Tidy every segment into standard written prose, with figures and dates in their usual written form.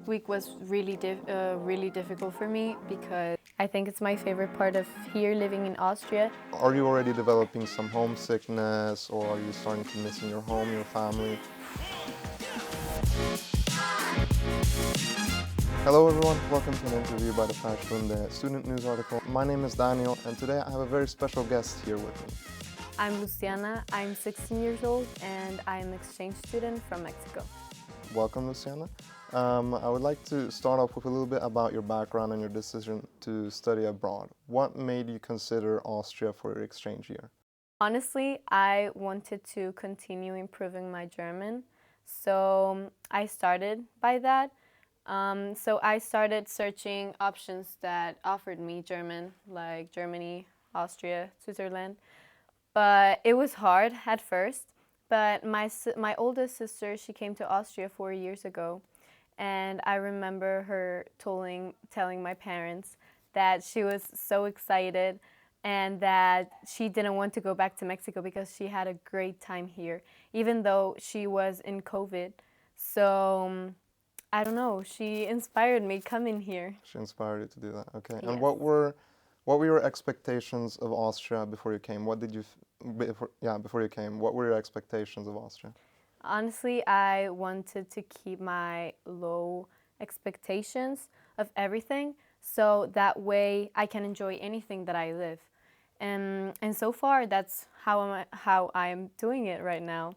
Week was really difficult for me because I think it's my favorite part of here living in Austria. Are you already developing some homesickness, or are you starting to missing your home, your family? Hello everyone, welcome to an interview by the Fahrschule student news article. My name is Daniel, and today I have a very special guest here with me. I'm Luciana, I'm 16 years old and I'm an exchange student from Mexico. Welcome, Luciana. I would like to start off with a little bit about your background and your decision to study abroad. What made you consider Austria for your exchange year? Honestly, I wanted to continue improving my German, so I started by that. So I started searching options that offered me German, like Germany, Austria, Switzerland. But it was hard at first. But my oldest sister, she came to Austria 4 years ago, and I remember her telling my parents that she was so excited and that she didn't want to go back to Mexico because she had a great time here, even though she was in COVID. So I don't know. She inspired me coming here. She inspired you to do that. Okay. And Yes. what were your expectations of Austria before you came? What did you before you came? What were your expectations of Austria? Honestly, I wanted to keep my low expectations of everything so that way I can enjoy anything that I live. And so far, that's how I am doing it right now.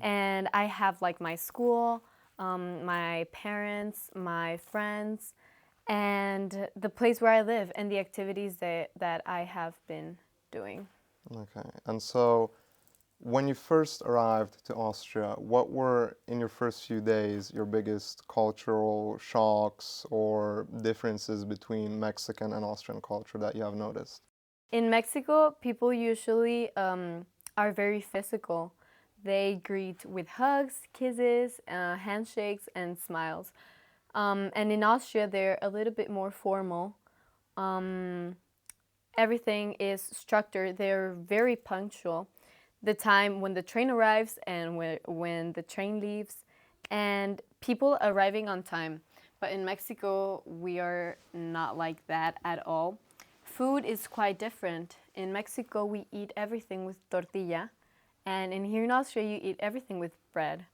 And I have like my school, my parents, my friends, and the place where I live and the activities that I have been doing. Okay. And so when you first arrived to Austria, what were in your first few days your biggest cultural shocks or differences between Mexican and Austrian culture that you have noticed? In Mexico, people usually are very physical. They greet with hugs, kisses, handshakes, and smiles. And in Austria, they're a little bit more formal. Um, Everything is structured. They're very punctual. The time when the train arrives and when the train leaves, and people arriving on time. But in Mexico, we are not like that at all. Food is quite different. In Mexico, we eat everything with tortilla, and in here in Austria, you eat everything with bread.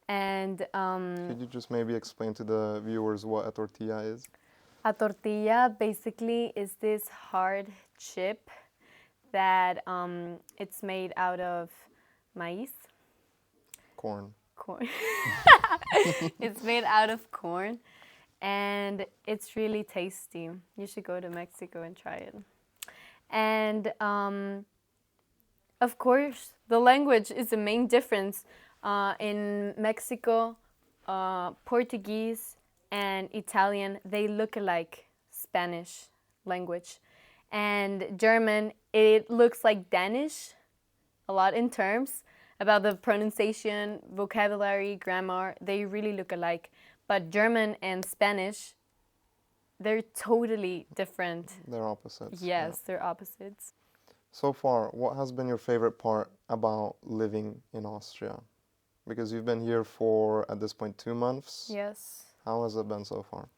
And Could you just maybe explain to the viewers what a tortilla is? a tortilla basically is this hard chip that it's made out of maíz, Corn. corn. It's made out of corn, and it's really tasty. You should go to Mexico and try it. And of course, the language is the main difference. In Mexico, Portuguese and Italian, they look like Spanish language. And German, it looks like Danish a lot in terms about the pronunciation, vocabulary, grammar. They really look alike. But German and Spanish, they're totally different. They're opposites. Yeah. Yes, they're opposites. So far, what has been your favorite part about living in Austria? Because you've been here for, at this point, 2 months. Yes. How has it been so far?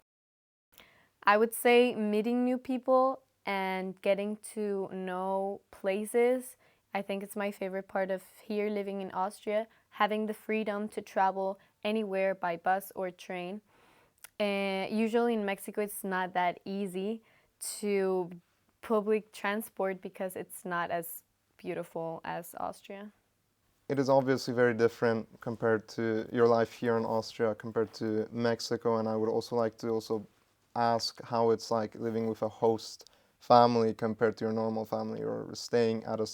I would say meeting new people and getting to know places. I think it's my favorite part of here living in Austria, having the freedom to travel anywhere by bus or train. Usually in Mexico, it's not that easy to public transport because it's not as beautiful as Austria. It is obviously very different compared to your life here in Austria compared to Mexico, and I would also like to also ask how it's like living with a host family compared to your normal family or staying at a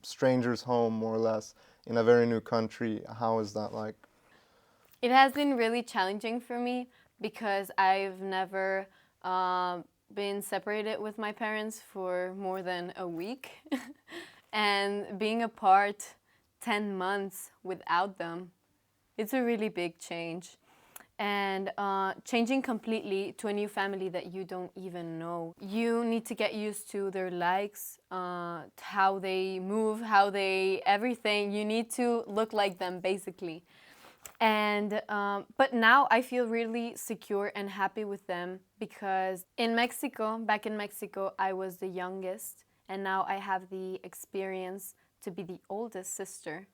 stranger's home more or less in a very new country. How is that like? It has been really challenging for me because I've never been separated with my parents for more than a week. And being apart 10 months without them, it's a really big change. And changing completely to a new family that you don't even know. You need to get used to their likes, how they move, how they everything. You need to look like them basically. And but now I feel really secure and happy with them because in Mexico, back in Mexico, I was the youngest, and now I have the experience to be the oldest sister.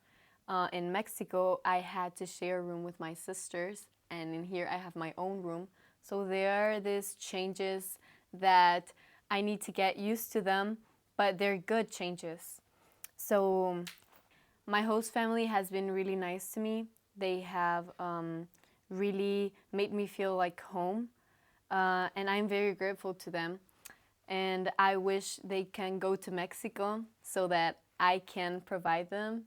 In Mexico, I had to share a room with my sisters, and in here I have my own room. So there are these changes that I need to get used to them, but they're good changes. So my host family has been really nice to me. They have really made me feel like home, and I'm very grateful to them. And I wish they can go to Mexico so that I can provide them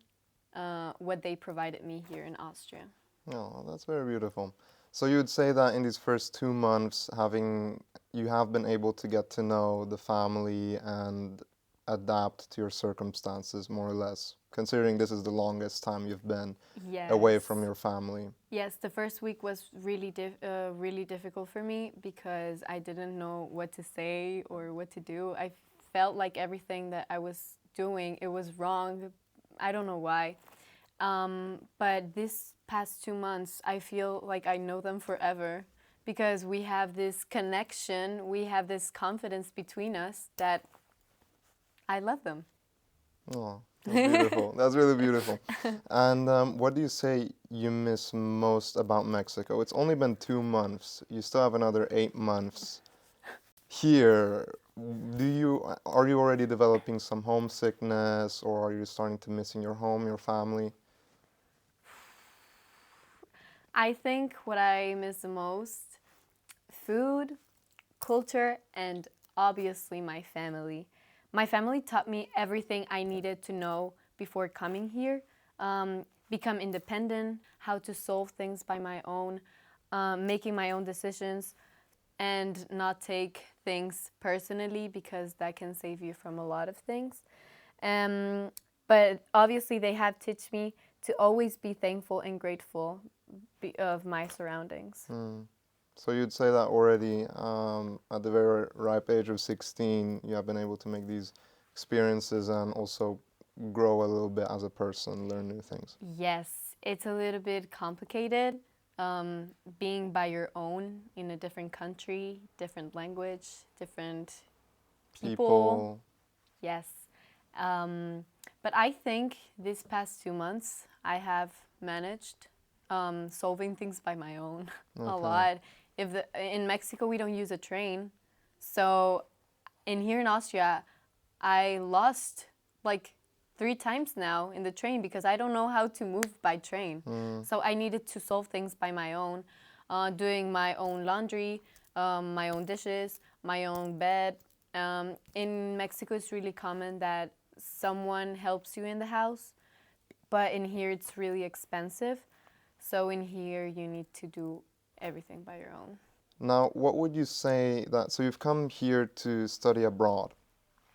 what they provided me here in Austria. Oh, that's very beautiful. So you would say that in these first 2 months, having you have been able to get to know the family and adapt to your circumstances more or less, considering this is the longest time you've been away from Yes. your family. Yes, the first week was really difficult for me because I didn't know what to say or what to do. I felt like everything that I was doing, it was wrong. I don't know why. But this past 2 months, I feel like I know them forever because we have this connection, we have this confidence between us that I love them. Oh, that's beautiful. That's really beautiful. And what do you say you miss most about Mexico? It's only been 2 months. You still have another 8 months here. Are you already developing some homesickness, or are you starting to missing your home, your family? I think what I miss the most, food, culture, and obviously my family. My family taught me everything I needed to know before coming here. Become independent, how to solve things by my own, making my own decisions, and not take things personally because that can save you from a lot of things. Um, but obviously, they have taught me to always be thankful and grateful of my surroundings. Hmm. So you'd say that already at the very ripe age of 16, you have been able to make these experiences and also grow a little bit as a person, learn new things. Yes, it's a little bit complicated being by your own in a different country, different language, different people. People, Yes. Um, but I think these past 2 months I have managed solving things by my own a okay. lot. In Mexico we don't use a train, so in here in Austria I lost like 3 times now in the train because I don't know how to move by train. Hmm. So I needed to solve things by my own, doing my own laundry, my own dishes, my own bed. In Mexico, it's really common that someone helps you in the house, but in here, it's really expensive. So in here, you need to do everything by your own. Now, what would you say that, so you've come here to study abroad.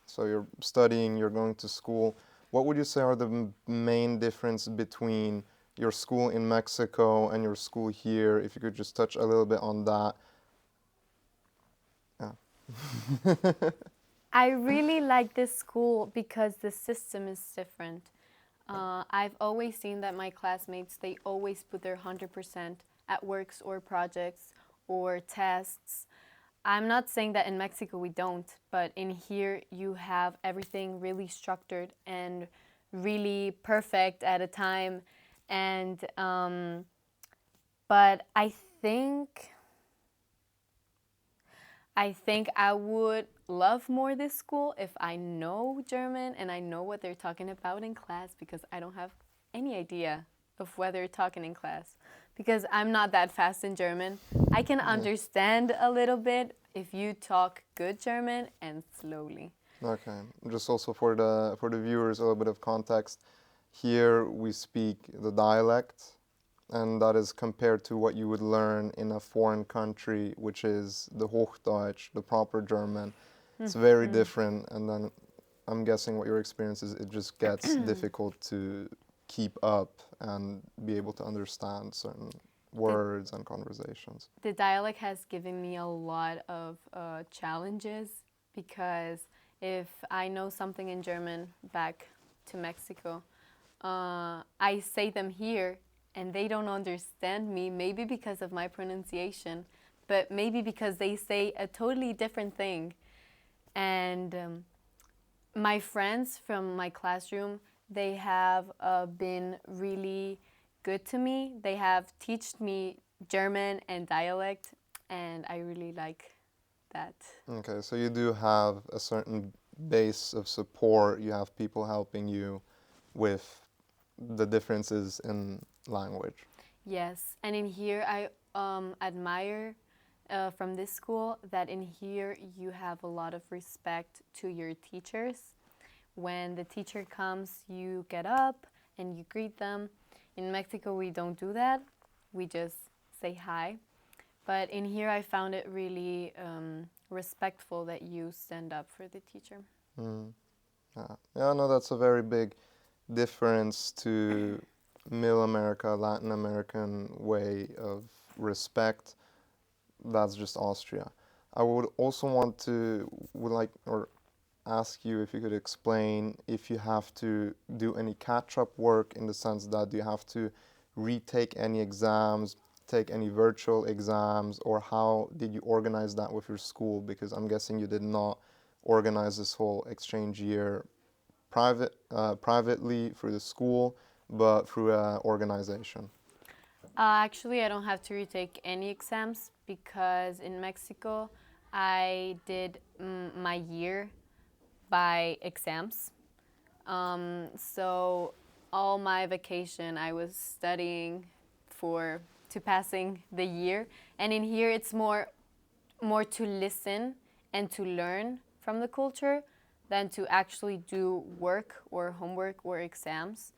So you're studying, you're going to school. What would you say are the main difference between your school in Mexico and your school here? If you could just touch a little bit on that. Yeah. I really like this school because the system is different. I've always seen that my classmates, they always put their 100% at works or projects or tests. I'm not saying that in Mexico we don't, but in here you have everything really structured and really perfect at a time. And but I think I would love more this school if I know German and I know what they're talking about in class because I don't have any idea of what they're talking in class because I'm not that fast in German. I can Yeah. understand a little bit if you talk good German and slowly. Okay. Just also for the viewers, a little bit of context. Here we speak the dialect, and that is compared to what you would learn in a foreign country, which is the Hochdeutsch, the proper German. It's very different, and then I'm guessing what your experience is, it just gets difficult to keep up and be able to understand certain The, words and conversations. the dialect has given me a lot of challenges because if I know something in German back to Mexico, I say them here and they don't understand me, maybe because of my pronunciation, but maybe because they say a totally different thing. And my friends from my classroom, they have been really good to me. They have taught me German and dialect, and I really like that. Okay, so you do have a certain base of support. You have people helping you with the differences in language. Yes, and in here I admire from this school that in here you have a lot of respect to your teachers. When the teacher comes, you get up and you greet them. In Mexico, we don't do that. We just say hi. But in here, I found it really respectful that you stand up for the teacher. Mm. Yeah, no, that's a very big difference to Middle America, Latin American way of respect. That's just Austria. I would also would like, or ask you if you could explain if you have to do any catch-up work in the sense that do you have to retake any exams, take any virtual exams, or how did you organize that with your school? Because I'm guessing you did not organize this whole exchange year privately through the school, but through an organization. Actually, I don't have to retake any exams because in Mexico, I did my year by exams. So all my vacation, I was studying for to passing the year, and in here it's more to listen and to learn from the culture than to actually do work or homework or exams.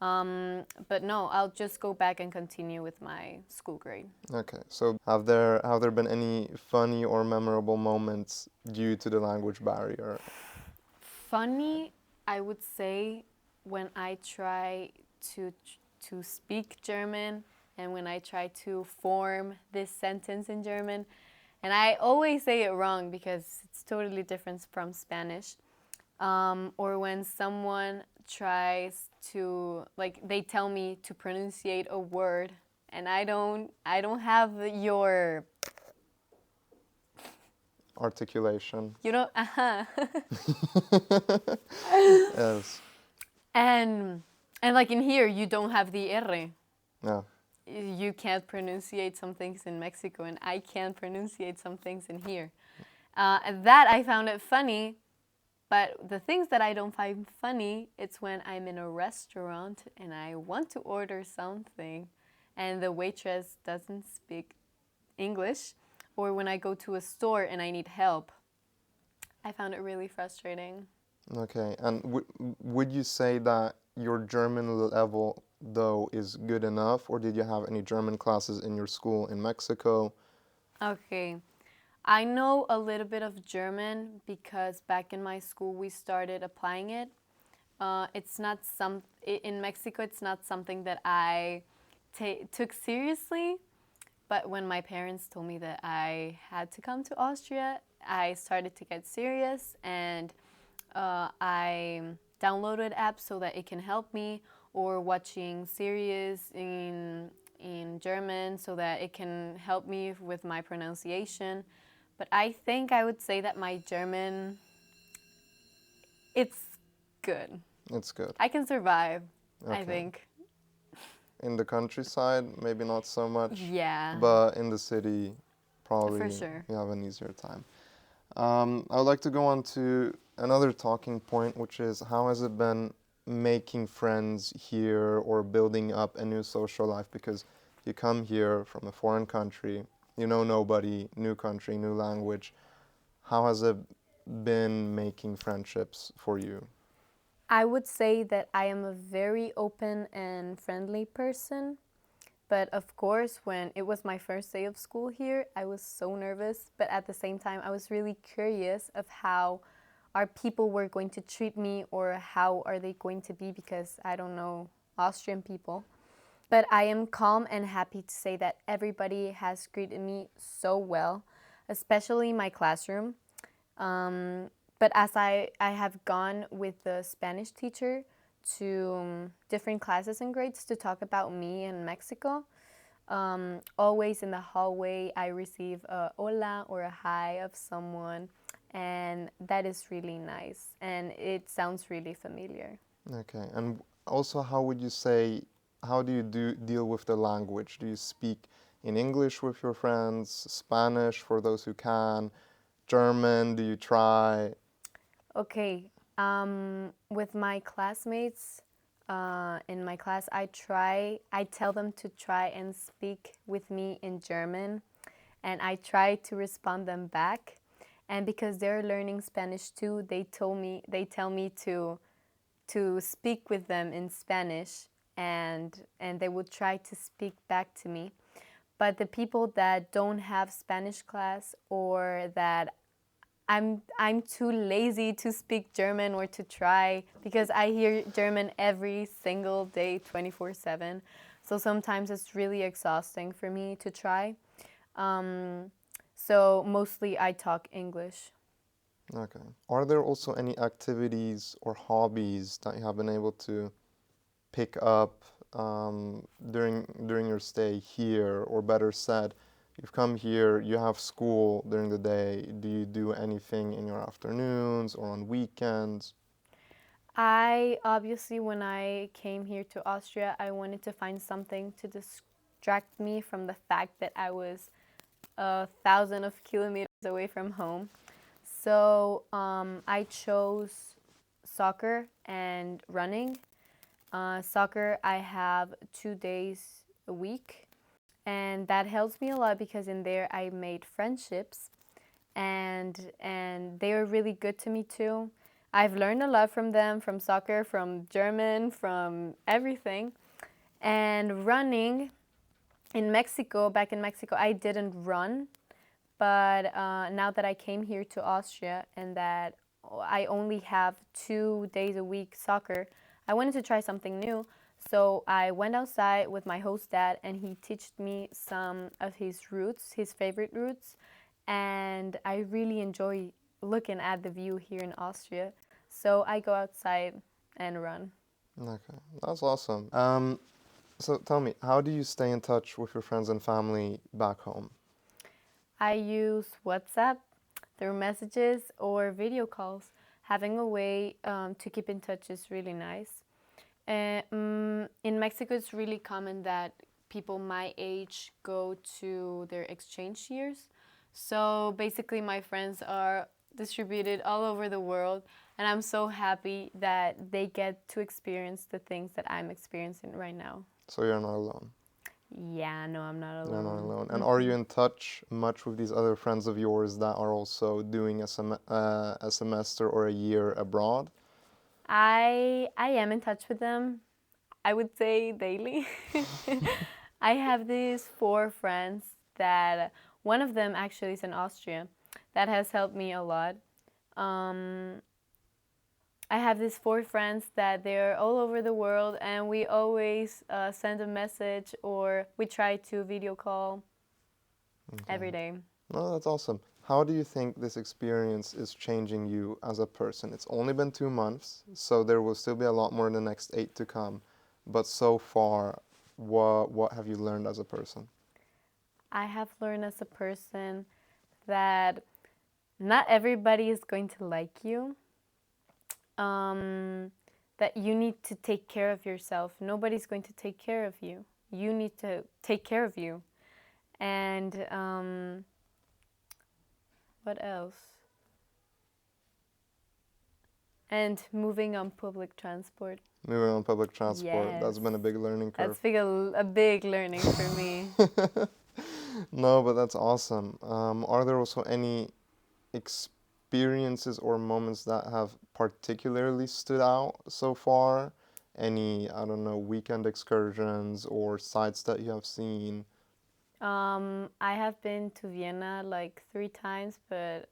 But no, I'll just go back and continue with my school grade. Okay, so have there been any funny or memorable moments due to the language barrier? Funny, I would say, when I try to to speak German and when I try to form this sentence in German, and I always say it wrong because it's totally different from Spanish. Or when someone tries to, like, they tell me to pronunciate a word and I don't have your, Articulation. you know, Yes. and like in here you don't have the R. Yeah. You can't pronunciate some things in Mexico and I can't pronunciate some things in here. That I found it funny. But the things that I don't find funny, it's when I'm in a restaurant and I want to order something and the waitress doesn't speak English, or when I go to a store and I need help. I found it really frustrating. Okay. And would you say that your German level, though, is good enough, or did you have any German classes in your school in Mexico? Okay. I know a little bit of German because back in my school we started applying it. It's not in Mexico. It's not something that I took seriously. But when my parents told me that I had to come to Austria, I started to get serious and I downloaded apps so that it can help me, or watching series in German so that it can help me with my pronunciation. But I think I would say that my German, it's good. It's good. I can survive, I Okay. think. In the countryside, maybe not so much, Yeah, but in the city, for probably sure. you have an easier time. I would like to go on to another talking point, which is how has it been making friends here or building up a new social life? Because you come here from a foreign country, you know nobody, new country, new language. How has it been making friendships for you? I would say that I am a very open and friendly person. But of course, when it was my first day of school here, I was so nervous. But at the same time, I was really curious of how our people were going to treat me or how are they going to be, because I don't know Austrian people. But I am calm and happy to say that everybody has greeted me so well, especially my classroom. But as I have gone with the Spanish teacher to different classes and grades to talk about me in Mexico. Always in the hallway, I receive a hola or a hi of someone, and that is really nice, and it sounds really familiar. Okay. And also, how would you say, how do you deal with the language? Do you speak in English with your friends, Spanish for those who can, German? Do you try? Okay, with my classmates in my class, I tell them to try and speak with me in German, and I try to respond them back. And because they're learning Spanish too, they tell me to speak with them in Spanish, and they will try to speak back to me. But the people that don't have Spanish class, or that I'm too lazy to speak German or to try, because I hear German every single day 24/7. So sometimes it's really exhausting for me to try. Um, so mostly I talk English. Okay. Are there also any activities or hobbies that you have been able to pick up during your stay here, or better said, you've come here, you have school during the day. Do you do anything in your afternoons or on weekends? I obviously, when I came here to Austria, I wanted to find something to distract me from the fact that I was 1,000 of kilometers away from home. So I chose soccer and running. Soccer, I have 2 days a week, and that helps me a lot because in there I made friendships, and they were really good to me too. I've learned a lot from them, from soccer, from German, from everything. And running back in Mexico, I didn't run, but now that I came here to Austria and that I only have 2 days a week soccer, I wanted to try something new. So I went outside with my host dad, and he taught me some of his routes, his favorite routes, and I really enjoy looking at the view here in Austria. So I go outside and run. Okay, that's awesome. So tell me, how do you stay in touch with your friends and family back home? I use WhatsApp through messages or video calls. Having a way to keep in touch is really nice. In Mexico, it's really common that people my age go to their exchange years. So basically, my friends are distributed all over the world, and I'm so happy that they get to experience the things that I'm experiencing right now. So you're not alone. Yeah, no, I'm not You're not alone. alone. And are you in touch much with these other friends of yours that are also doing a semester or a year abroad? I am in touch with them. I would say daily. I have these four friends that one of them actually is in Austria. That has helped me a lot. Um, I have these four friends that they're all over the world, and we always send a message or we try to video call every Okay. day. No, that's awesome. How do you think this experience is changing you as a person? It's only been 2 months, so there will still be a lot more in the next 8 to come. But so far, what have you learned as a person? I have learned as a person that not everybody is going to like you. Um, that you need to take care of yourself. Nobody's going to take care of you. You need to take care of you. And what else? And moving on public transport. Moving on public transport, Yes, that's been a big learning curve. that's a big learning for me. No, but that's awesome. Are there also any experiences or moments that have particularly stood out so far? Any, I don't know, weekend excursions or sites that you have seen? I have been to Vienna like 3 times, but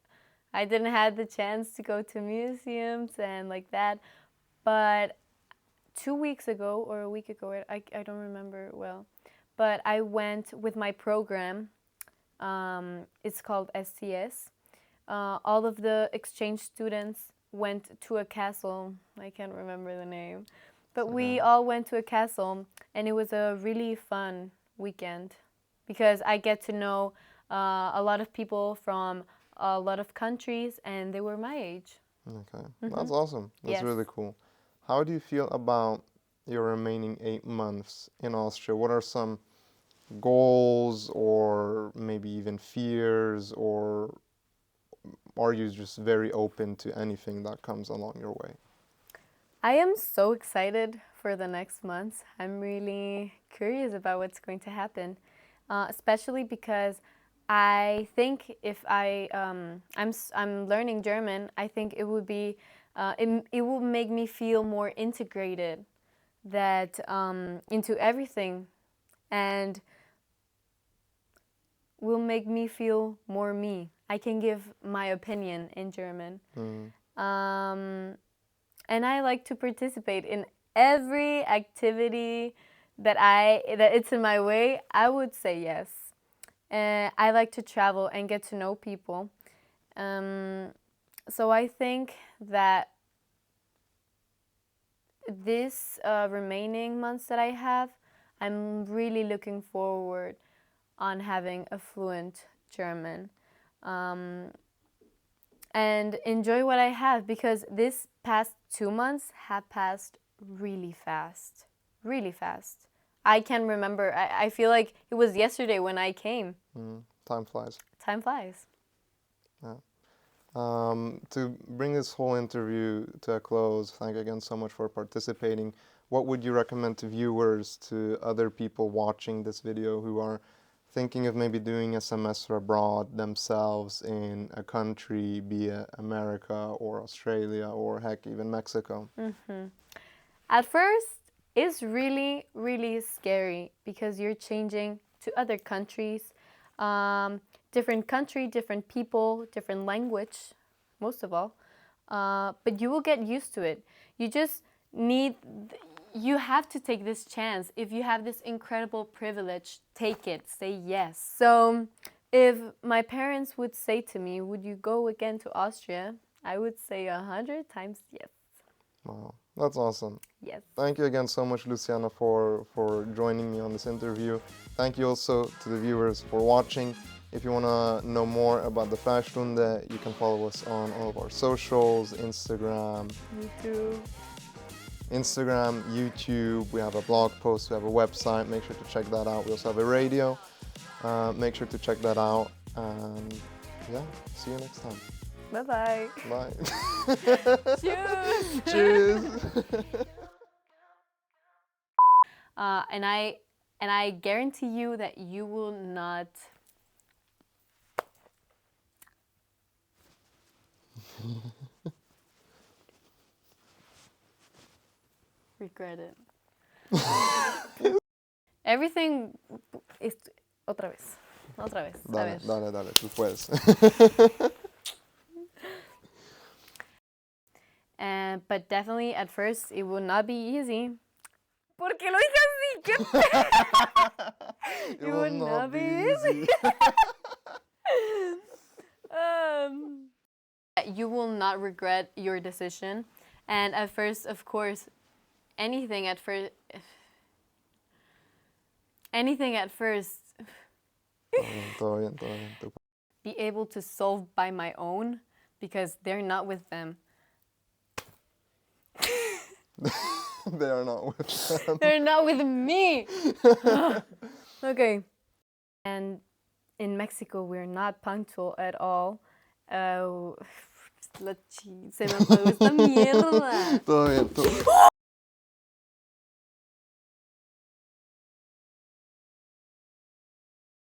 I didn't have the chance to go to museums and like that. But 2 weeks ago or a week ago, I don't remember well, but I went with my program. It's called STS. All of the exchange students went to a castle. I can't remember the name, But So, we yeah. all went to a castle, and it was a really fun weekend because I get to know a lot of people from a lot of countries, and they were my age. Okay, Hmm. that's awesome. That's Yes. really cool. How do you feel about your remaining 8 months in Austria? What are some goals or maybe even fears, or are you just very open to anything that comes along your way? I am so excited for the next months. I'm really curious about what's going to happen, especially because I think if I'm learning German, I think it would be it will make me feel more integrated that into everything, and will make me feel more me. I can give my opinion in German. Mm, Um, and I like to participate in every activity that it's in my way. I would say yes. I like to travel and get to know people. Um, so I think that this remaining months that I have, I'm really looking forward on having a fluent German. Um, and enjoy what I have because this past 2 months have passed really fast. Really fast. I can remember, I feel like it was yesterday when I came. time flies. Time flies. Yeah. To bring this whole interview to a close, thank you again so much for participating. What would you recommend to viewers, to other people watching this video who are thinking of maybe doing a semester abroad themselves in a country, be it America or Australia or heck, even Mexico? At first, it's really, really scary because you're changing to other countries, different country, different people, different language, most of all. But you will get used to it. You just need, you have to take this chance. If you have this incredible privilege, take it, say yes. So, if my parents would say to me, would you go again to Austria? I would say 100 times yes. Wow, that's awesome. Yes. Thank you again so much, Luciana, for joining me on this interview. Thank you also to the viewers for watching. If you want to know more about the Freistunde, you can follow us on all of our socials, Instagram, Me too. YouTube. We have a blog post, we have a website. Make sure to check that out. We also have a radio. Make sure to check that out. And yeah, see you next time. Bye-bye. Bye. Cheers. Cheers. And I guarantee you that you will not regret it. Everything is otra vez. Otra vez. A Dale, ver. dale, tú puedes. But definitely at first it will not be easy. ¿Por qué lo dije así? ¿Qué It will not be easy. You will not regret your decision. And at first, of course, anything at first, Todo bien, todo bien. Tú be able to solve by my own because they're not with them. They are not with them. They're not with me. Okay. And in Mexico, we're not punctual at all. Se me apagó esta mierda. Todo bien, todo.